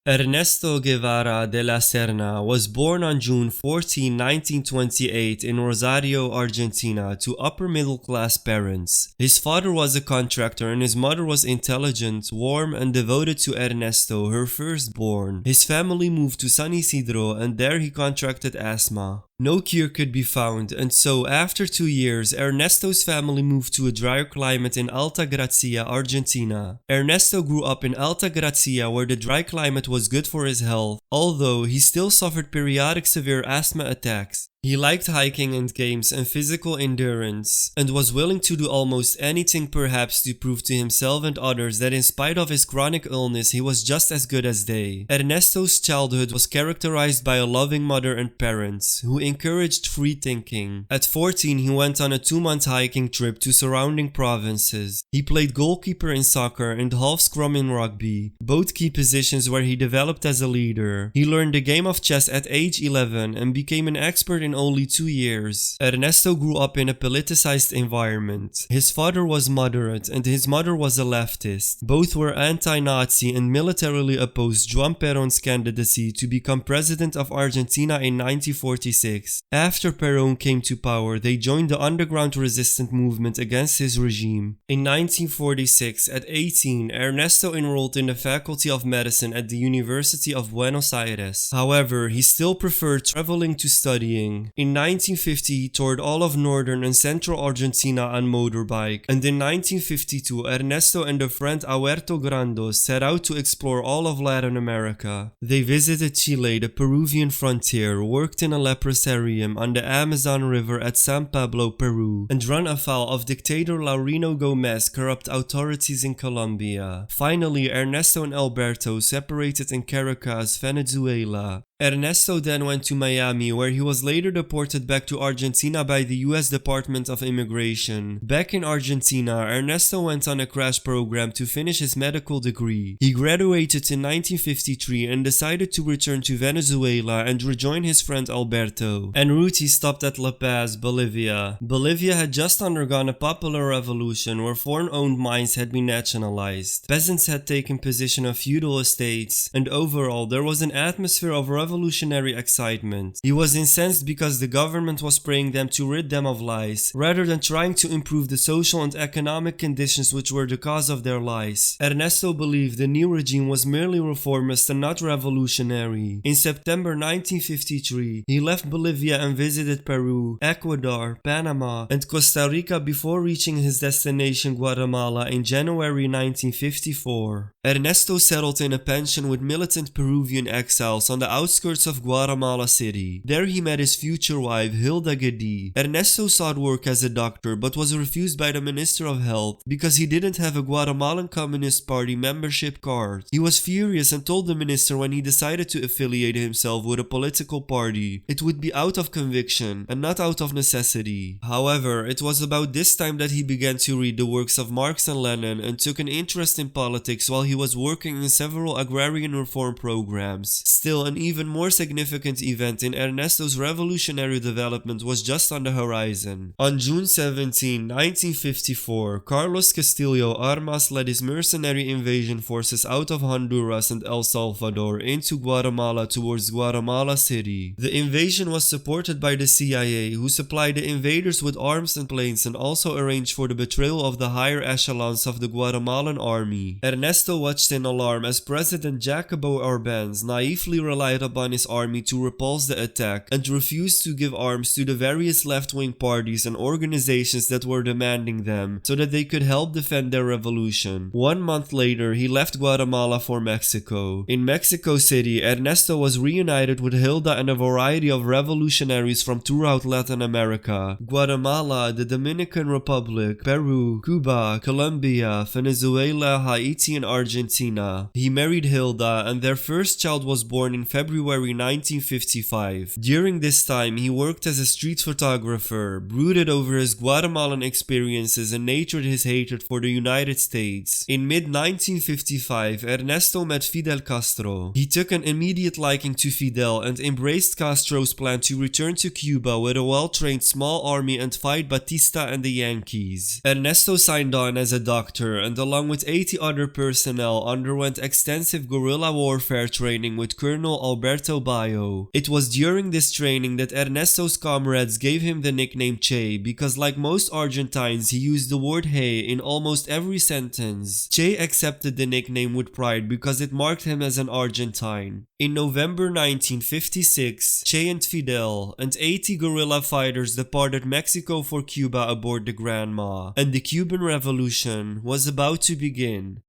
Ernesto Guevara de la Serna was born on June 14, 1928 in Rosario, Argentina to upper-middle-class parents. His father was a contractor and his mother was intelligent, warm, and devoted to Ernesto, her firstborn. His family moved to San Isidro and there he contracted asthma. No cure could be found, and so after 2 years, Ernesto's family moved to a drier climate in Alta Gracia, Argentina. Ernesto grew up in Alta Gracia where the dry climate was good for his health, although he still suffered periodic severe asthma attacks. He liked hiking and games and physical endurance, and was willing to do almost anything perhaps to prove to himself and others that in spite of his chronic illness he was just as good as they. Ernesto's childhood was characterized by a loving mother and parents, who encouraged free thinking. At 14 he went on a 2-month hiking trip to surrounding provinces. He played goalkeeper in soccer and half scrum in rugby, both key positions where he developed as a leader. He learned the game of chess at age 11 and became an expert in only 2 years. Ernesto grew up in a politicized environment. His father was moderate and his mother was a leftist. Both were anti-Nazi and militarily opposed Juan Perón's candidacy to become president of Argentina in 1946. After Perón came to power, they joined the underground resistance movement against his regime. In 1946, at 18, Ernesto enrolled in the Faculty of Medicine at the University of Buenos Aires. However, he still preferred traveling to studying. In 1950, he toured all of northern and central Argentina on motorbike, and in 1952, Ernesto and a friend Alberto Grandos set out to explore all of Latin America. They visited Chile, the Peruvian frontier, worked in a leprosarium on the Amazon River at San Pablo, Peru, and run afoul of dictator Laurino Gomez's corrupt authorities in Colombia. Finally, Ernesto and Alberto separated in Caracas, Venezuela. Ernesto then went to Miami, where he was later deported back to Argentina by the US Department of Immigration. Back in Argentina, Ernesto went on a crash program to finish his medical degree. He graduated in 1953 and decided to return to Venezuela and rejoin his friend Alberto. En route, he stopped at La Paz, Bolivia. Bolivia had just undergone a popular revolution where foreign-owned mines had been nationalized. Peasants had taken possession of feudal estates, and overall there was an atmosphere of revolutionary excitement. He was incensed because the government was praying them to rid them of lies, rather than trying to improve the social and economic conditions which were the cause of their lies. Ernesto believed the new regime was merely reformist and not revolutionary. In September 1953, he left Bolivia and visited Peru, Ecuador, Panama, and Costa Rica before reaching his destination Guatemala in January 1954. Ernesto settled in a pension with militant Peruvian exiles on the outskirts of Guatemala City. There he met his future wife, Hilda Guedi. Ernesto sought work as a doctor but was refused by the Minister of Health because he didn't have a Guatemalan Communist Party membership card. He was furious and told the minister when he decided to affiliate himself with a political party, it would be out of conviction and not out of necessity. However, it was about this time that he began to read the works of Marx and Lenin and took an interest in politics while he was working in several agrarian reform programs. Still, an even more significant event in Ernesto's revolutionary development was just on the horizon. On June 17, 1954, Carlos Castillo Armas led his mercenary invasion forces out of Honduras and El Salvador into Guatemala towards Guatemala City. The invasion was supported by the CIA, who supplied the invaders with arms and planes and also arranged for the betrayal of the higher echelons of the Guatemalan army. Ernesto watched in alarm as President Jacobo Arbenz naively relied upon his army to repulse the attack and refused to give arms to the various left-wing parties and organizations that were demanding them so that they could help defend their revolution. 1 month later, he left Guatemala for Mexico. In Mexico City, Ernesto was reunited with Hilda and a variety of revolutionaries from throughout Latin America: Guatemala, the Dominican Republic, Peru, Cuba, Colombia, Venezuela, Haiti, and Argentina. He married Hilda, and their first child was born in February February 1955. During this time, he worked as a street photographer, brooded over his Guatemalan experiences, and nurtured his hatred for the United States. In mid-1955, Ernesto met Fidel Castro. He took an immediate liking to Fidel and embraced Castro's plan to return to Cuba with a well-trained small army and fight Batista and the Yankees. Ernesto signed on as a doctor and along with 80 other personnel underwent extensive guerrilla warfare training with Colonel Alberto Bayo. It was during this training that Ernesto's comrades gave him the nickname Che because, like most Argentines, he used the word hey in almost every sentence. Che accepted the nickname with pride because it marked him as an Argentine. In November 1956, Che and Fidel and 80 guerrilla fighters departed Mexico for Cuba aboard the Granma, and the Cuban Revolution was about to begin.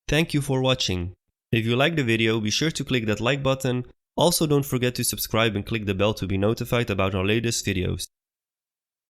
Thank you for watching. If you liked the video, be sure to click that like button. Also, don't forget to subscribe and click the bell to be notified about our latest videos.